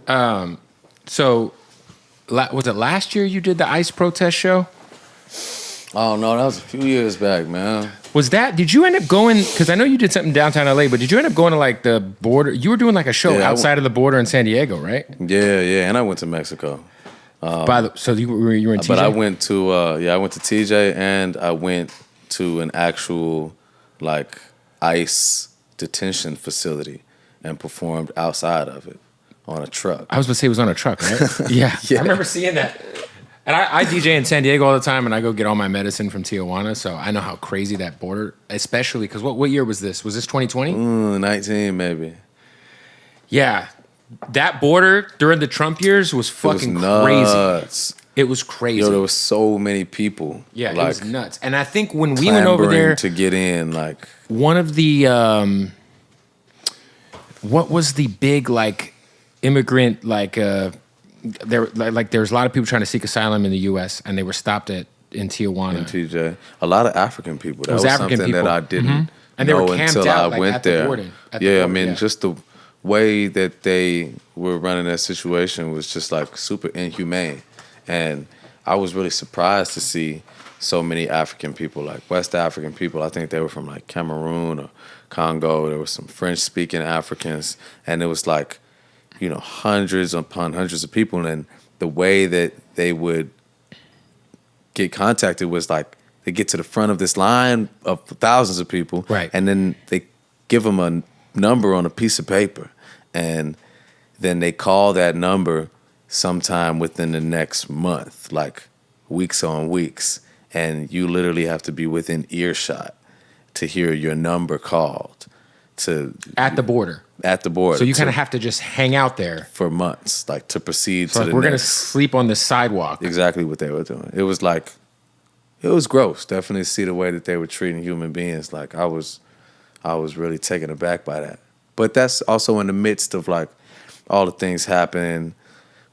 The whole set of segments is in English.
So, was it last year you did the ICE protest show? Oh, no, that was a few years back, man. Did you end up going, because I know you did something downtown LA, but did you end up going to like the border? You were doing like a show outside of the border in San Diego, right? Yeah, and I went to Mexico. So you were in TJ? But I went to, I went to TJ and I went to an actual like ICE detention facility and performed outside of it on a truck. I was going to say it was on a truck, right? Yeah. I remember seeing that. And I DJ in San Diego all the time, and I go get all my medicine from Tijuana, so I know how crazy that border, especially because what year was this? Was this 2020? 19 maybe. Yeah. That border during the Trump years was fucking crazy. It was crazy. Yo, there was so many people. Yeah, it was nuts. And I think when we went over there to get in, like one of the what was the big like immigrant like there's a lot of people trying to seek asylum in the U.S. and they were stopped in Tijuana. In TJ, a lot of African people. That was African something people. that I didn't and they know were camped until out I went at there. The border, I mean, just the way that they were running that situation was just like super inhumane. And I was really surprised to see so many African people, like West African people. I think they were from like Cameroon or Congo. There were some French-speaking Africans. And it was like, hundreds upon hundreds of people. And the way that they would get contacted was like they get to the front of this line of thousands of people. Right. And then they give them a number on a piece of paper. And then they call that number sometime within the next month, like weeks on weeks. And you literally have to be within earshot to hear your number called. At the border. At the border. So you kind of have to just hang out there. For months, like to proceed to the next. We're going to sleep on the sidewalk. Exactly what they were doing. It was like, it was gross. Definitely see the way that they were treating human beings. Like I was really taken aback by that. But that's also in the midst of like all the things happening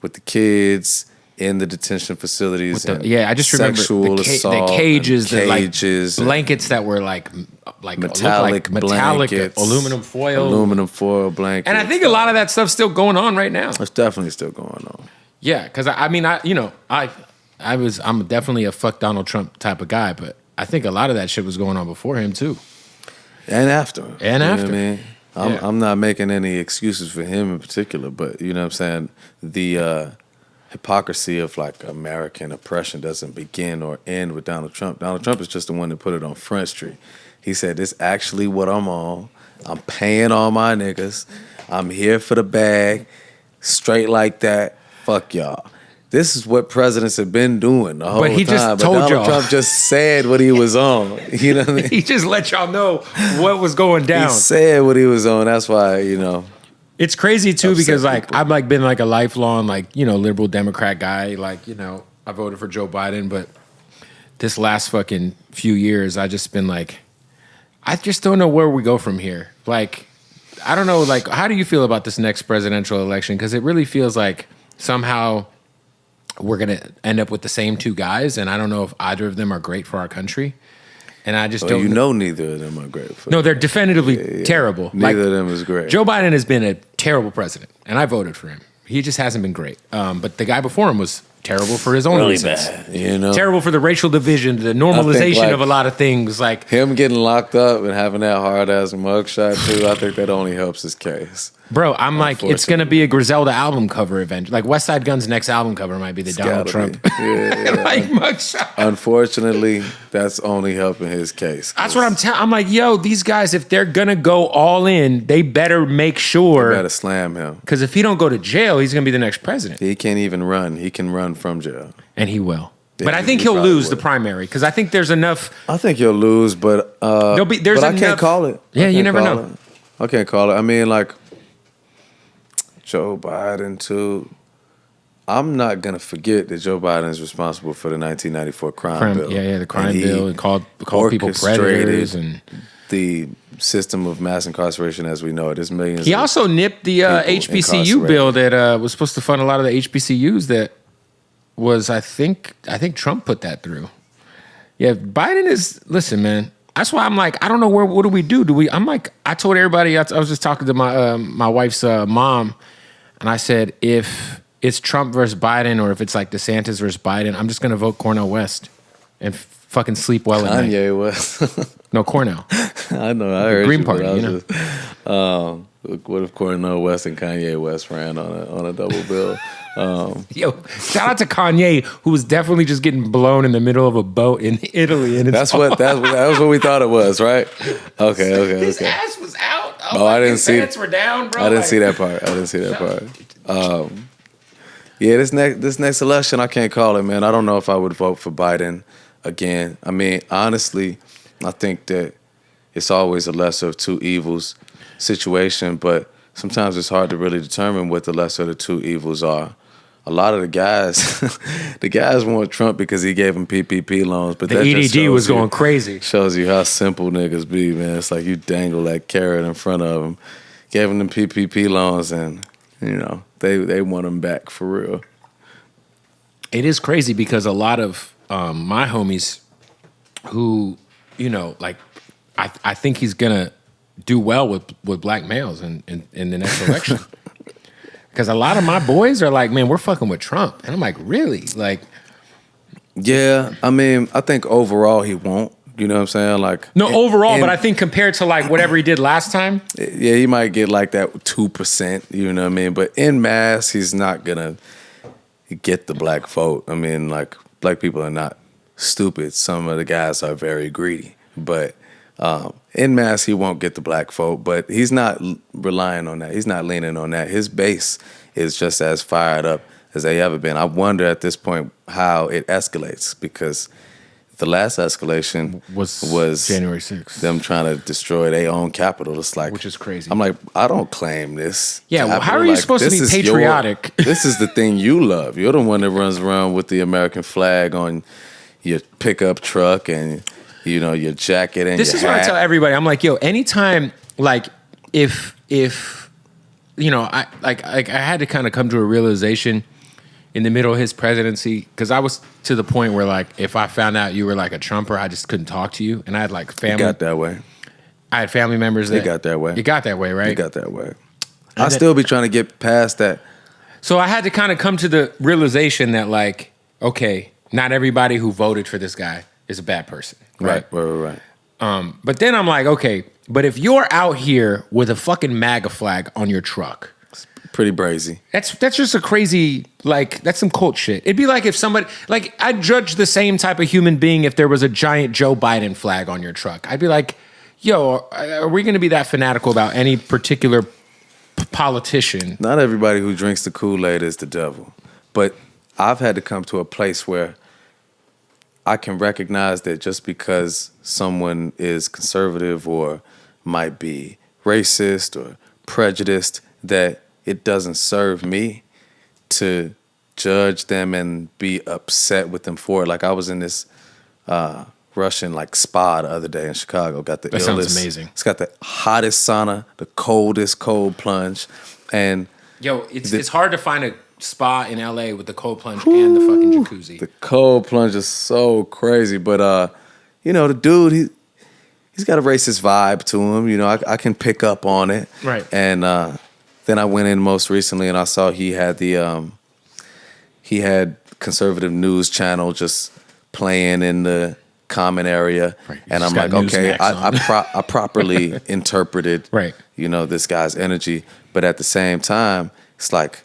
with the kids in the detention facilities. I just remember sexual assault, the cages, the blankets that were like metallic blankets, aluminum foil blankets. And I think a lot of that stuff's still going on right now. It's definitely still going on. Yeah, because I'm definitely a fuck Donald Trump type of guy, but I think a lot of that shit was going on before him too, and after. And after. What I mean? I'm not making any excuses for him in particular, but you know what I'm saying? The hypocrisy of like American oppression doesn't begin or end with Donald Trump. Donald Trump is just the one that put it on Front Street. He said, "This actually what I'm on. I'm paying all my niggas. I'm here for the bag. Straight like that. Fuck y'all." This is what presidents have been doing the whole time. But he just told Donald y'all. Trump just said what he was on. You know what I mean? He just let y'all know what was going down. He said what he was on. That's why, It's crazy too because like people. I've like been like a lifelong like liberal Democrat guy. Like I voted for Joe Biden, but this last fucking few years I just been like, I just don't know where we go from here. Like I don't know. Like how do you feel about this next presidential election? Because it really feels like somehow we're gonna end up with the same two guys, and I don't know if either of them are great for our country. And I just don't. Neither of them are great. No, they're definitively terrible. Neither of them is great. Joe Biden has been a terrible president, and I voted for him. He just hasn't been great. But the guy before him was terrible for his own really reasons. Bad, Terrible for the racial division, the normalization of a lot of things. Like him getting locked up and having that hard ass mugshot too. I think that only helps his case. Bro, I'm like, it's gonna be a Griselda album cover event. Like West Side Gun's next album cover might be the Donald Trump like mugshot. Unfortunately, that's only helping his case. That's what I'm telling. I'm like, yo, these guys, if they're gonna go all in, they better make sure. They better slam him. Because if he don't go to jail, he's gonna be the next president. He can't even run. He can run from jail, and he will. But I think he'll lose the primary because I think there's enough. I think he'll lose, but there's I can't call it. Yeah, you never know. I can't call it. I mean, like Joe Biden too. I'm not gonna forget that Joe Biden is responsible for the 1994 crime bill. Yeah, the crime bill and called people predators and the system of mass incarceration as we know it. There's millions. He also nipped the HBCU bill that was supposed to fund a lot of the HBCUs that was I think Trump put that through. Yeah, Biden is. Listen, man. That's why I'm like, I don't know what do we do? I'm like, I told everybody. I was just talking to my wife's mom. And I said, if it's Trump versus Biden or if it's like DeSantis versus Biden, I'm just going to vote Cornel West and fucking sleep well at night. Kanye West. No, Cornell. I know. I heard Green you, Party, but I was you know? just, what if Cornel West and Kanye West ran on a double bill? Yo, shout out to Kanye, who was definitely just getting blown in the middle of a boat in Italy. And that was what we thought it was, right? Okay. His ass was out. Oh, I didn't see. Pants were down, bro. I didn't see that part. Yeah, this next election, I can't call it, man. I don't know if I would vote for Biden again. I mean, honestly, I think that it's always a lesser of two evils situation, but sometimes it's hard to really determine what the lesser of the two evils are. A lot of the guys want Trump because he gave them PPP loans, but the that just EDG was going crazy. Shows you how simple niggas be, man. It's like you dangle that carrot in front of them, gave them PPP loans, and you know they want them back for real. It is crazy because a lot of my homies who, you know, like I think he's gonna do well with black males in the next election. Because a lot of my boys are like, man, we're fucking with Trump. And I'm like, really? Like, yeah, I mean, I think overall he won't. You know what I'm saying? Like, no, overall, but I think compared to like whatever he did last time. Yeah, he might get like that 2%, you know what I mean? But en masse, he's not gonna get the black vote. I mean, like, black people are not stupid. Some of the guys are very greedy. But en masse, he won't get the black vote, but he's not relying on that. He's not leaning on that. His base is just as fired up as they ever been. I wonder at this point how it escalates, because the last escalation was January 6th. Them trying to destroy their own capital. It's like, which is crazy. I'm like, I don't claim this. Yeah, well, how are you supposed to be patriotic? This is the thing you love. You're the one that runs around with the American flag on your pickup truck and, you know, your jacket and this your is what I hat. tell everybody. I'm like, yo, anytime, like, if you know, I had to kind of come to a realization in the middle of his presidency, because I was to the point where, like, if I found out you were like a Trumper, I just couldn't talk to you. And I had like family. It got that way. I had family members that It got that way. It got that way, right? It got that way. I still be trying to get past that. So I had to kind of come to the realization that, like, okay, not everybody who voted for this guy is a bad person. Right. But then I'm like, okay, but if you're out here with a fucking MAGA flag on your truck, It's pretty brazy. that's just a crazy, like, that's some cult shit. It'd be like if somebody, like, I'd judge the same type of human being if there was a giant Joe Biden flag on your truck. I'd be like, yo, are we going to be that fanatical about any particular politician? Not everybody who drinks the Kool-Aid is the devil. But I've had to come to a place where I can recognize that just because someone is conservative or might be racist or prejudiced, that it doesn't serve me to judge them and be upset with them for it. Like, I was in this Russian like spa the other day in Chicago. Got the That illest, sounds amazing. It's got the hottest sauna, the coldest cold plunge, and Yo, it's hard to find a spa in LA with the cold plunge and the fucking jacuzzi. the cold plunge is so crazy. But you know, the dude, he's got a racist vibe to him. You know, I can pick up on it. Right. And then I went in most recently and I saw he had conservative news channel just playing in the common area. Right. And He's I'm got like, okay, Newsmax I properly interpreted, Right. you know, this guy's energy. But at the same time, it's like,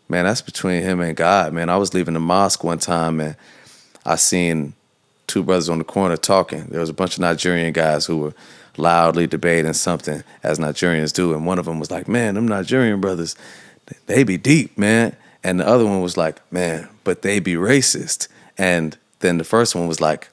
man, that's between him and God, man. I was leaving the mosque one time and I seen two brothers on the corner talking. There was a bunch of Nigerian guys who were loudly debating something, as Nigerians do. And one of them was like, man, them Nigerian brothers, they be deep, man. And the other one was like, man, but they be racist. And then the first one was like,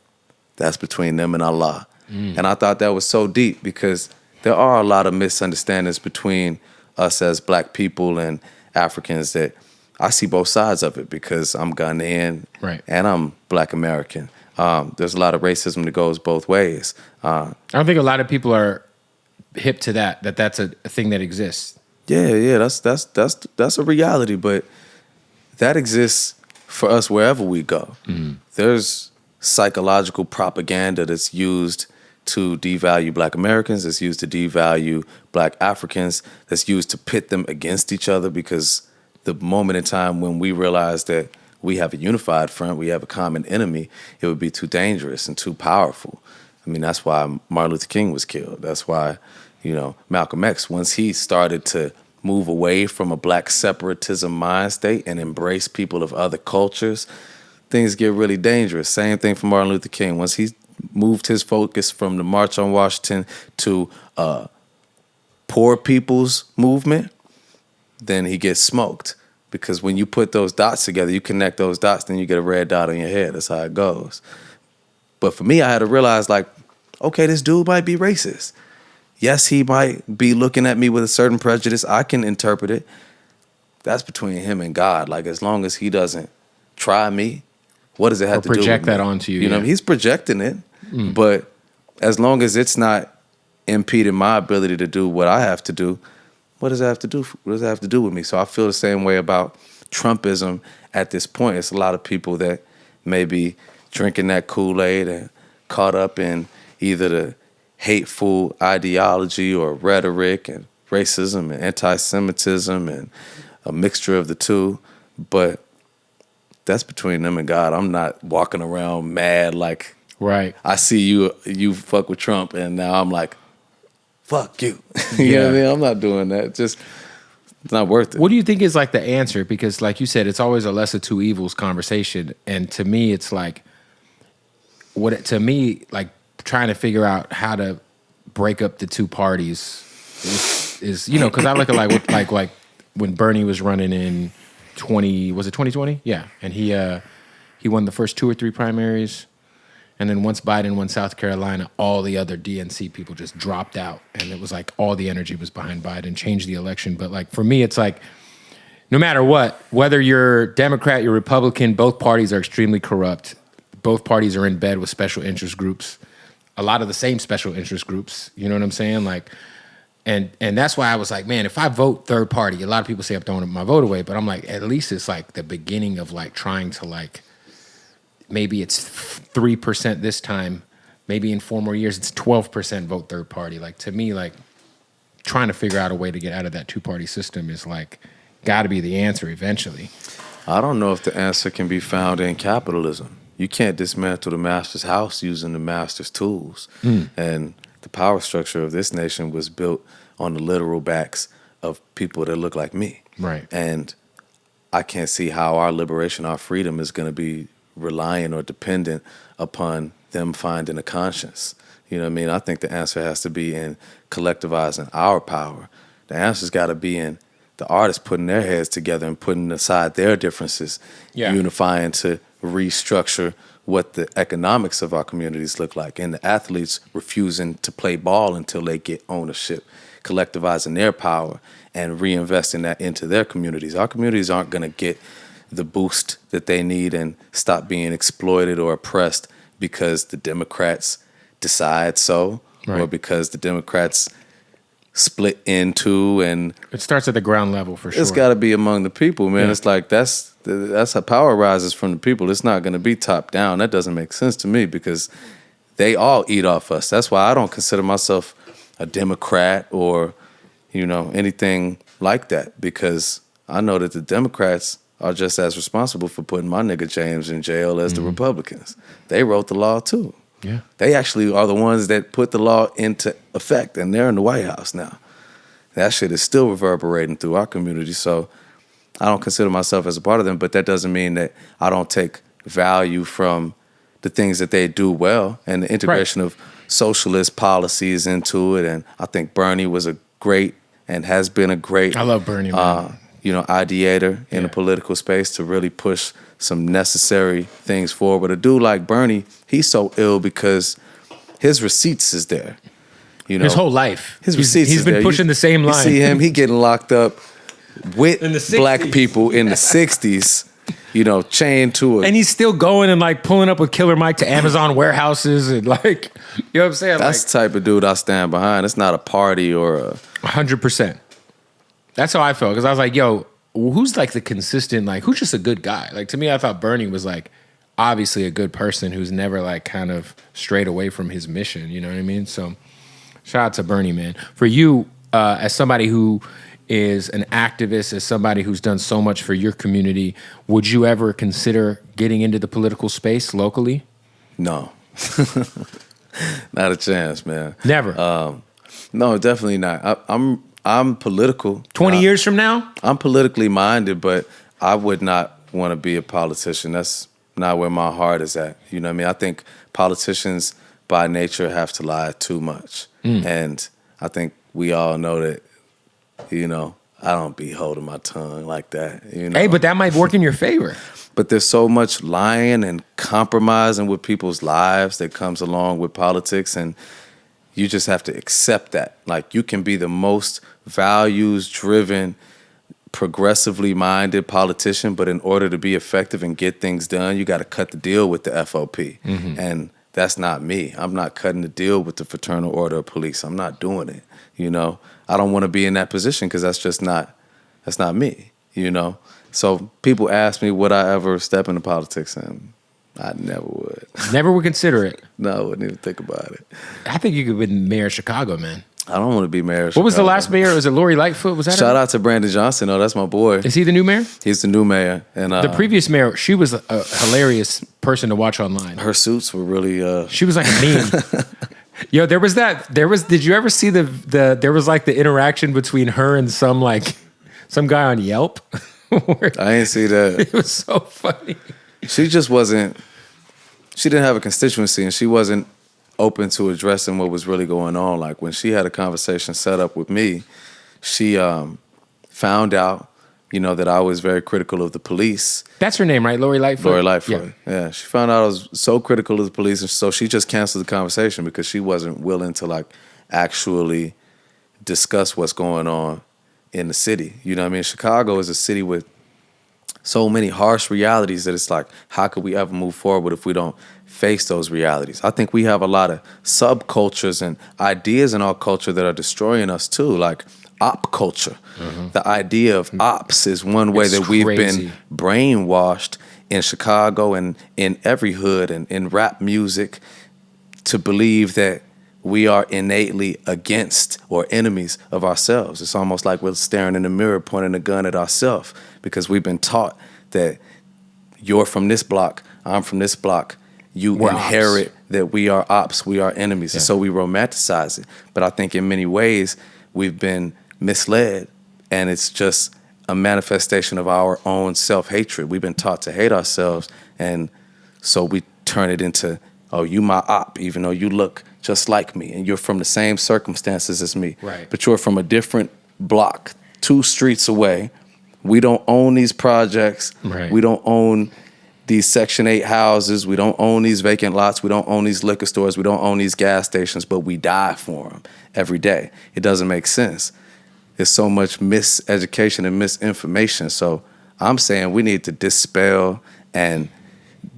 that's between them and Allah. And I thought that was so deep, because there are a lot of misunderstandings between us as black people and Africans that I see both sides of it, because I'm Ghanaian Right. and I'm black American. There's a lot of racism that goes both ways. I don't think a lot of people are hip to that's a thing that exists. Yeah, that's a reality, but that exists for us wherever we go. There's psychological propaganda that's used to devalue black Americans, that's used to devalue black Africans, that's used to pit them against each other, because the moment in time when we realize that we have a unified front, we have a common enemy, it would be too dangerous and too powerful. I mean, that's why Martin Luther King was killed. That's why, Malcolm X, once he started to move away from a black separatism mind state and embrace people of other cultures, things get really dangerous. Same thing for Martin Luther King. Once he moved his focus from the March on Washington to poor people's movement, then he gets smoked. Because when you put those dots together, you connect those dots, then you get a red dot on your head. That's how it goes. But for me, I had to realize, like, okay, this dude might be racist. Yes, he might be looking at me with a certain prejudice. I can interpret it. That's between him and God. Like, as long as he doesn't try me, what does it have to do with me? Project that onto you. You know, he's projecting it. But as long as it's not impeding my ability to do what I have to do, what does that have to do? What does that have to do with me? So I feel the same way about Trumpism at this point. It's a lot of people that may be drinking that Kool-Aid and caught up in either the hateful ideology or rhetoric and racism and anti-Semitism and a mixture of the two. But that's between them and God. I'm not walking around mad like, right, I see you fuck with Trump and now I'm like, fuck you. You know what I mean? I'm not doing that. It's not worth it. What do you think is like the answer? Because like you said, it's always a lesser two evils conversation. And to me, it's like, like trying to figure out how to break up the two parties is because I look at like when Bernie was running in 2020? Yeah. And he won the first 2 or 3 primaries. And then once Biden won South Carolina, all the other DNC people just dropped out. And it was like all the energy was behind Biden, changed the election. But like for me, it's like no matter what, whether you're Democrat, you're Republican, both parties are extremely corrupt. Both parties are in bed with special interest groups, a lot of the same special interest groups. You know what I'm saying? Like, and that's why I was like, man, if I vote third party, a lot of people say I'm throwing my vote away, but I'm like, at least it's like the beginning of like trying to like, maybe it's 3% this time. Maybe in 4 more years, it's 12% vote third party. Like to me, like trying to figure out a way to get out of that 2-party system is like got to be the answer eventually. I don't know if the answer can be found in capitalism. You can't dismantle the master's house using the master's tools. And the power structure of this nation was built on the literal backs of people that look like me. Right. And I can't see how our liberation, our freedom is going to be reliant or dependent upon them finding a conscience. You know what I mean? I think the answer has to be in collectivizing our power. The answer's got to be in the artists putting their heads together and putting aside their differences, unifying to restructure what the economics of our communities look like, and the athletes refusing to play ball until they get ownership, collectivizing their power and reinvesting that into their communities. Our communities aren't going to get the boost that they need and stop being exploited or oppressed because the Democrats decide so, or because the Democrats split into, and it starts at the ground level for sure. It's got to be among the people, man. It's like that's how power rises from the people. It's not going to be top down. That doesn't make sense to me because they all eat off us. That's why I don't consider myself a Democrat or anything like that, because I know that the Democrats are just as responsible for putting my nigga James in jail as the Republicans. They wrote the law too. Yeah. They actually are the ones that put the law into effect, and they're in the White House now. That shit is still reverberating through our community, so I don't consider myself as a part of them, but that doesn't mean that I don't take value from the things that they do well and the integration of socialist policies into it. And I think Bernie was a great and has been a great I love Bernie, man. Ideator in the political space to really push some necessary things forward. But a dude like Bernie, he's so ill because his receipts is there. His whole life. His receipts He's is been there. pushing the same line. You see him, he getting locked up with In the 60s. black people in the 60s, chained to it. And he's still going and like pulling up with Killer Mike to Amazon warehouses and like, you know what I'm saying? That's the type of dude I stand behind. It's not a party or a... 100%. That's how I felt, because I was like, yo, who's like the consistent, like, who's just a good guy? Like, to me, I thought Bernie was like, obviously a good person who's never like kind of strayed away from his mission, you know what I mean? So shout out to Bernie, man. For you, as somebody who is an activist, as somebody who's done so much for your community, would you ever consider getting into the political space locally? No. Not a chance, man. Never. No, definitely not. I'm political. 20 years from now? I'm politically minded, but I would not want to be a politician. That's not where my heart is at. You know what I mean? I think politicians by nature have to lie too much. And I think we all know that, you know, I don't be holding my tongue like that. You know? Hey, but that might work in your favor. But there's so much lying and compromising with people's lives that comes along with politics, and you just have to accept that. Like, you can be the most values-driven, progressively minded politician, but in order to be effective and get things done, you got to cut the deal with the FOP. And that's not me. I'm not cutting the deal with the Fraternal Order of Police. I'm not doing it. You know, I don't want to be in that position because that's not me. You know. So people ask me, would I ever step into politics? And I never would. Never would consider it. No, I wouldn't even think about it. I think you could be mayor of Chicago, man. I don't want to be mayor of What was the Chicago. last mayor? Was it Lori Lightfoot? Was that Shout her? out to Brandon Johnson. Oh, that's my boy. Is he the new mayor? He's the new mayor. And The previous mayor, she was a hilarious person to watch online. her suits were really... She was like a meme. Yo, did you ever see there was like the interaction between her and some guy on Yelp? I didn't see that. It was so funny. She just wasn't... She didn't have a constituency, and she wasn't open to addressing what was really going on. Like, when she had a conversation set up with me, she found out, you know, that I was very critical of the police. That's her name, right? Lori Lightfoot? Lori Lightfoot. Yeah. She found out I was so critical of the police, and so she just canceled the conversation because she wasn't willing to, like, actually discuss what's going on in the city. You know what I mean? Chicago is a city with so many harsh realities that it's like, how could we ever move forward if we don't face those realities? I think we have a lot of subcultures and ideas in our culture that are destroying us too, like op culture. The idea of ops is one way that we've been brainwashed in Chicago and in every hood and in rap music to believe that we are innately against or enemies of ourselves. It's almost like we're staring in the mirror, pointing a gun at ourselves, because we've been taught that you're from this block, I'm from this block. We're inherit ops. That we are ops, we are enemies. Yeah. And so we romanticize it. But I think in many ways we've been misled, and it's just a manifestation of our own self-hatred. We've been taught to hate ourselves, and so we turn it into, oh, you my op, even though you look just like me, and you're from the same circumstances as me. Right. But you're from a different block, 2 streets away. We don't own these projects. Right. We don't own these Section 8 houses. We don't own these vacant lots. We don't own these liquor stores. We don't own these gas stations, but we die for them every day. It doesn't make sense. There's so much miseducation and misinformation. So I'm saying we need to dispel and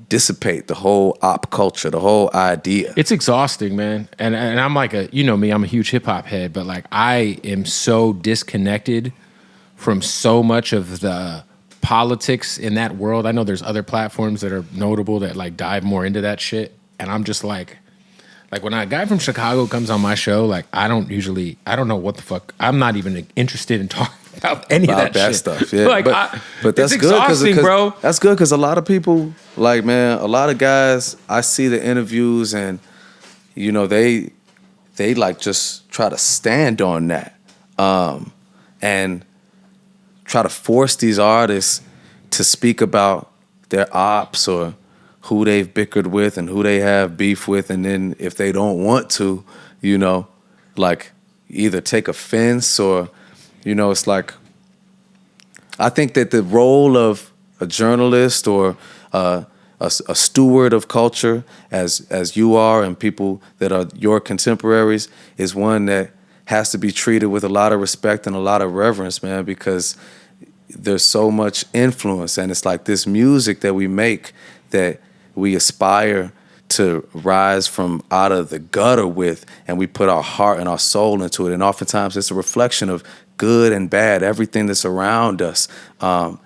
dissipate the whole op culture, the whole idea. It's exhausting, man. And I'm like you know me, I'm a huge hip hop head, but like I am so disconnected from so much of the politics in that world. I know there's other platforms that are notable that like dive more into that shit. And I'm just like when a guy from Chicago comes on my show, like I don't know what the fuck. I'm not even interested in talking about any of that shit. Stuff. Yeah. Like, but that's it's good, exhausting, bro. That's good because a lot of people, like, man, a lot of guys, I see the interviews and, you know, they like just try to stand on that and try to force these artists to speak about their ops or who they've bickered with and who they have beef with. And then if they don't want to, you know, like either take offense or, you know, it's like, I think that the role of a journalist or a steward of culture, as you are and people that are your contemporaries, is one that has to be treated with a lot of respect and a lot of reverence, man, because there's so much influence. And it's like this music that we make that we aspire to rise from out of the gutter with, and we put our heart and our soul into it. And oftentimes it's a reflection of good and bad, everything that's around us. Man,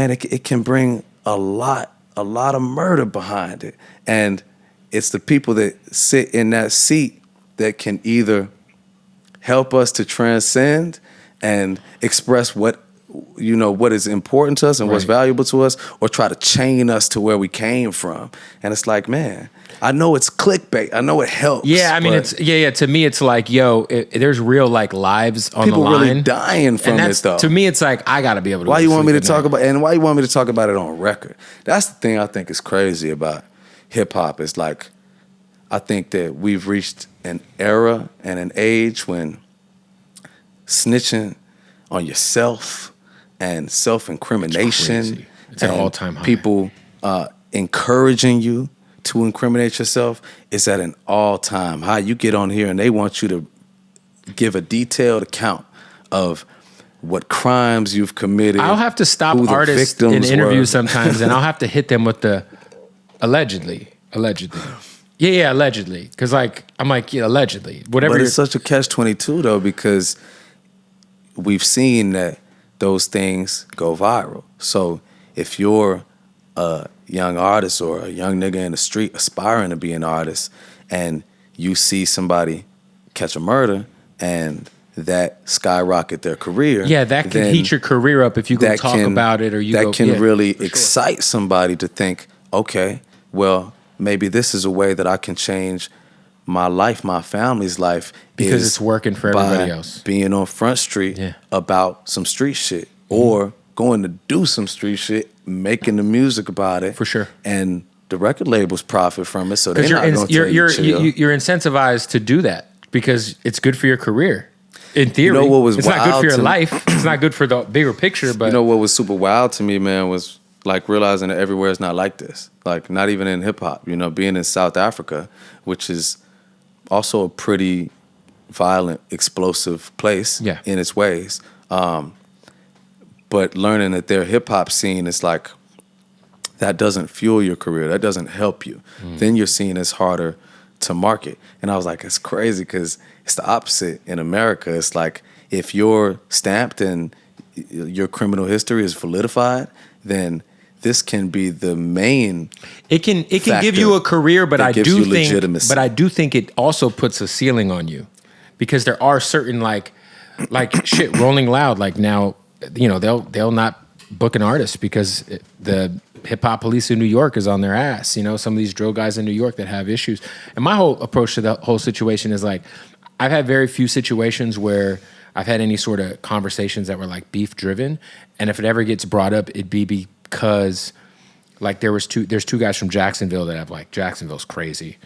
it can bring a lot of murder behind it. And it's the people that sit in that seat that can either help us to transcend and express what is important to us and what's Right. valuable to us, or try to chain us to where we came from. And it's like, man, I know it's clickbait. I know it helps. Yeah, I mean, but to me, it's like, yo, there's real like lives on the people line. really dying from and it though. To me, it's like, I got to be able to. Why go you want me to sleep at talk night. about, and why you want me to talk about it on record? That's the thing I think is crazy about hip hop. It's like, I think that we've reached an era and an age when snitching on yourself and self-incrimination, crazy. It's at an and all-time high. people encouraging you to incriminate yourself is at an all-time high. You get on here and they want you to give a detailed account of what crimes you've committed. I'll have to stop who the artists in victims interviews were. sometimes, and I'll have to hit them with the allegedly. Yeah, allegedly. Because like I'm like, yeah, allegedly. Whatever. But it's such a catch-22 though, because we've seen that those things go viral. So if you're a young artist or a young nigga in the street aspiring to be an artist, and you see somebody catch a murder and that skyrocket their career, Yeah, that can then heat your career up if you go that talk can- about it or you that go. can yeah, really for sure. excite somebody to think, okay, well, maybe this is a way that I can change my life, my family's life, Because is it's working for by everybody else. being on Front Street Yeah. about some street shit, or going to do some street shit, making the music about it, For sure. and the record labels profit from it, so they're Because not going to tell you chill. you're incentivized to do that because it's good for your career. In theory, know what was it's not good wild for your to me? life. It's not good for the bigger picture. But You know what was super wild to me, man, was like realizing that everywhere is not like this. Like not even in hip hop, being in South Africa, which is also a pretty violent, explosive place Yeah. in its ways. But learning that their hip hop scene is like, that doesn't fuel your career. That doesn't help you. Then you're seen as harder to market. And I was like, it's crazy because it's the opposite in America. It's like if you're stamped and your criminal history is validified, then this can be the main. it can give factor you a career, but that I gives do you think, legitimacy. but I do think it also puts a ceiling on you because there are certain like shit Rolling Loud. Like now, they'll not book an artist because the hip hop police in New York is on their ass. Some of these drill guys in New York that have issues. And my whole approach to the whole situation is like, I've had very few situations where I've had any sort of conversations that were like beef driven. And if it ever gets brought up, it'd be because like there's two guys from Jacksonville that have like, Jacksonville's crazy.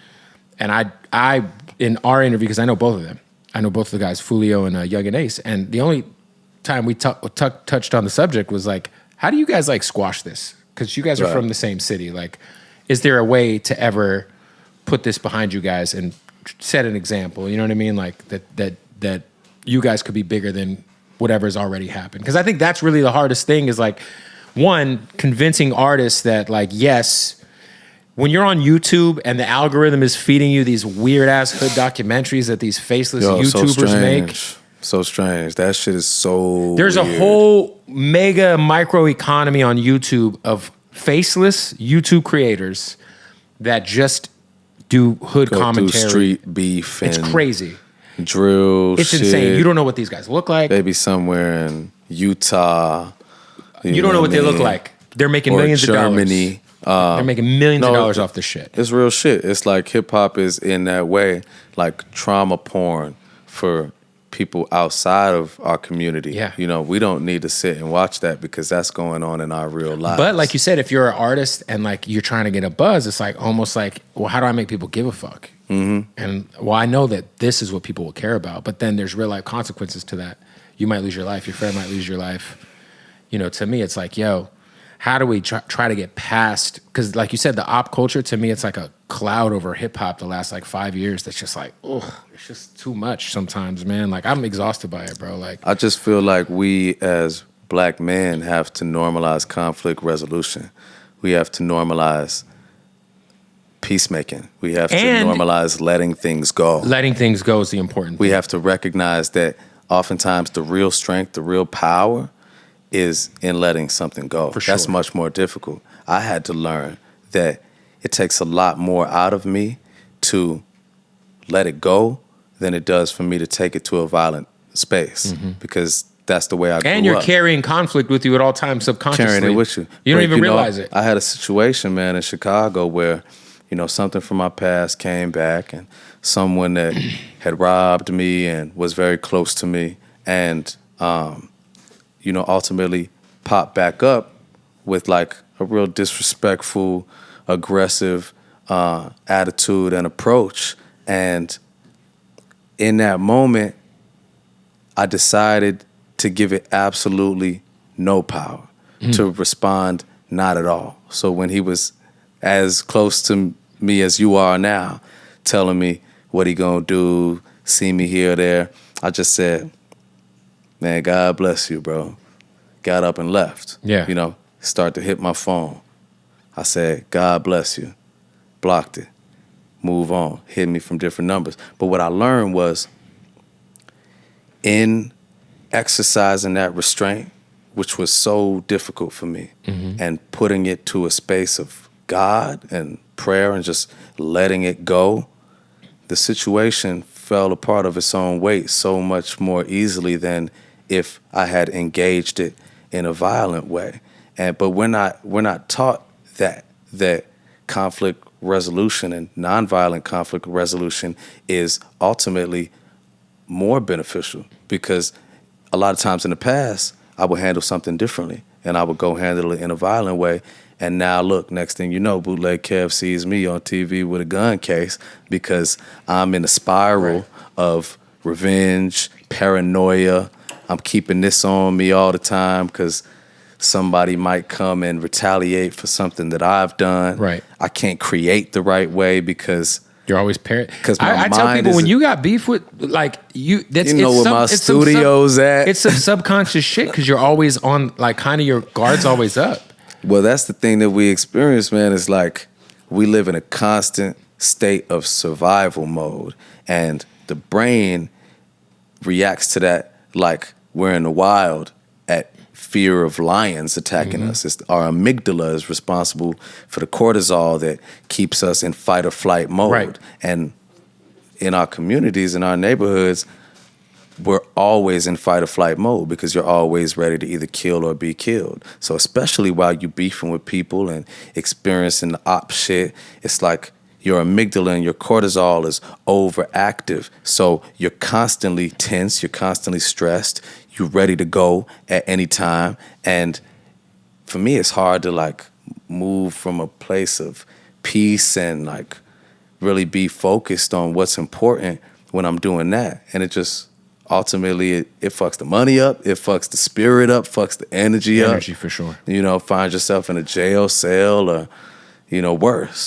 And I in our interview, because I know both of them, I know both of the guys, Fulio and Young and Ace. And the only time we touched on the subject was like, how do you guys like squash this? Because you guys are Right. from the same city. Like, is there a way to ever put this behind you guys and set an example? You know what I mean? Like that you guys could be bigger than whatever's already happened. Because I think that's really the hardest thing is like, one, convincing artists that like, yes, when you're on YouTube and the algorithm is feeding you these weird ass hood documentaries that these faceless YouTubers make. So strange. That shit is so There's weird. a whole mega micro economy on YouTube of faceless YouTube creators that just do hood Go commentary. through street beef and It's crazy. drill It's shit. insane. You don't know what these guys look like. Maybe somewhere in Utah. You don't know what they look like. They're making Or millions Germany. of dollars. They're making millions of dollars off this shit. It's real shit. It's like hip hop is in that way, like trauma porn for people outside of our community. Yeah. We don't need to sit and watch that because that's going on in our real lives. But like you said, if you're an artist and like you're trying to get a buzz, it's like almost like, well, how do I make people give a fuck? Mm-hmm. And well, I know that this is what people will care about, but then there's real life consequences to that. You might lose your life. Your friend might lose your life. To me, it's like, yo, how do we try to get past? Because like you said, the op culture, to me, it's like a cloud over hip hop the last like 5 years. That's just like, oh, it's just too much sometimes, man. Like I'm exhausted by it, bro. Like I just feel like we as black men have to normalize conflict resolution. We have to normalize peacemaking. We have to And- normalize letting things go. letting things go is the important We thing. have to recognize that oftentimes the real strength, the real power is in letting something go. For That's sure. much more difficult. I had to learn that it takes a lot more out of me to let it go than it does for me to take it to a violent space. Mm-hmm. Because that's the way I grew up. And you're carrying conflict with you at all times subconsciously. Carrying it with you. You don't But, even realize it. I had a situation, man, in Chicago where, something from my past came back, and someone that had robbed me and was very close to me, and ultimately popped back up with like a real disrespectful, aggressive attitude and approach. And in that moment, I decided to give it absolutely no power, to respond not at all. So when he was as close to me as you are now, telling me what he gonna do, see me here or there, I just said, man, God bless you, bro. Got up and left. Yeah. Start to hit my phone. I said, God bless you. Blocked it. Move on. Hit me from different numbers. But what I learned was, in exercising that restraint, which was so difficult for me, and putting it to a space of God and prayer and just letting it go, the situation fell apart of its own weight so much more easily than if I had engaged it in a violent way. But we're not taught that conflict resolution and nonviolent conflict resolution is ultimately more beneficial, because a lot of times in the past, I would handle something differently, and I would go handle it in a violent way. And now look, next thing you know, Bootleg Kev sees me on TV with a gun case because I'm in a spiral of revenge, paranoia. I'm keeping this on me all the time because somebody might come and retaliate for something that I've done. Right. I can't create the right way because you're always parent. Because I tell people, when you got beef with, like, that's, you know where my studio's at. It's some subconscious shit because you're always on, like, kind of your guard's always up. Well, that's the thing that we experience, man. Is like we live in a constant state of survival mode, and the brain reacts to that like we're in the wild at fear of lions attacking us. Our amygdala is responsible for the cortisol that keeps us in fight or flight mode. Right. And in our communities, in our neighborhoods, we're always in fight or flight mode because you're always ready to either kill or be killed. So especially while you're beefing with people and experiencing the op shit, it's like your amygdala and your cortisol is overactive. So you're constantly tense, you're constantly stressed, you're ready to go at any time. And for me, it's hard to like move from a place of peace and like really be focused on what's important when I'm doing that. And it just ultimately it fucks the money up, it fucks the spirit up, fucks the energy up. Energy for sure. Find yourself in a jail cell or, worse.